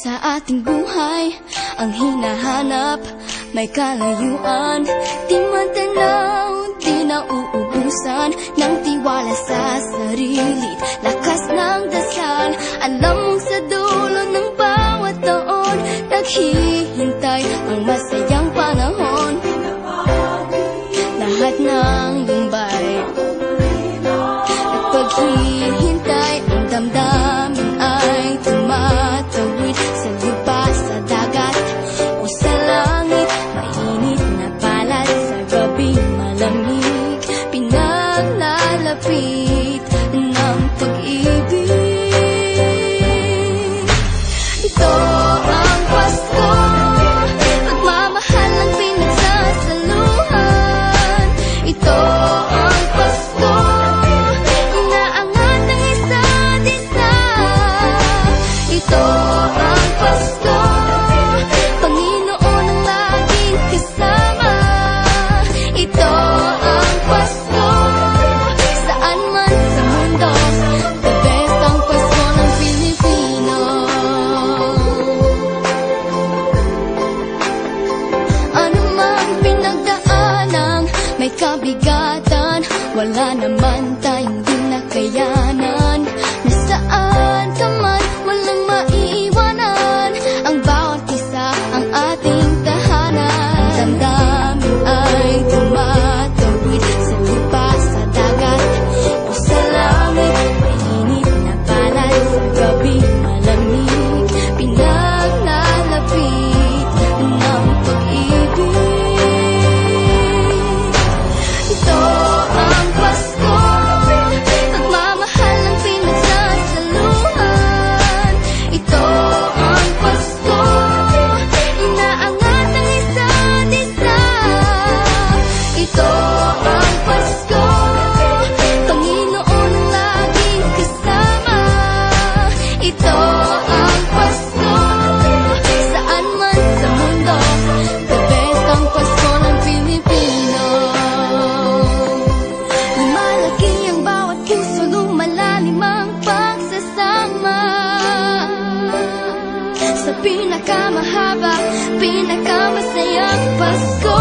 sa ating buhay ang hinahanap, may kalayuan, di man tanaw, di nauubusan ng tiwala sa sarili, lakas ng dasal. Alam mong sa dulo ng bawat taon naghihintay ang masayang panahon. Lahat ng lumbay at paghihintay, ang damdamin ay tumatawid sa lupa, sa dagat o sa langit. Mainit na palad sa gabi, malamig, pinaglalapit ng pag-ibig. Ito ang Pasko, pagmamahal ang pinagsasaluhan. Ito ang Pasko, inaangat ang isa't isa. Ito ang Pasko, Panginoon ang laging kasama. Ito ang Pasko, saan man sa mundo, the best ang Pasko ng Pilipino. Ano mang pinagdaanang may kabigatan, wala naman tayong di nakayanan. Nasaan ka man, walang maiiwanan, ang bawat isa ang ating tahanan. Damdamin ay tumatawid sa lupa, sa dagat o sa langit. Mainit na palad sa gabi, malamig, pinaglalapit ng pag-ibig. Ito ang Pasko, pagmamahal ang pinagsasaluhan. Ito ang Pasko, inaangat ang isa't isa. Ito ang Pasko, Panginoon ang laging kasama. Ito ang Pasko, saan man sa mundo, the best ang Pasko ng Pilipino. Lumalaki ang bawat puso, lumalalim ang pagsasama sa pinakamahaba, pinakamasayang Pasko.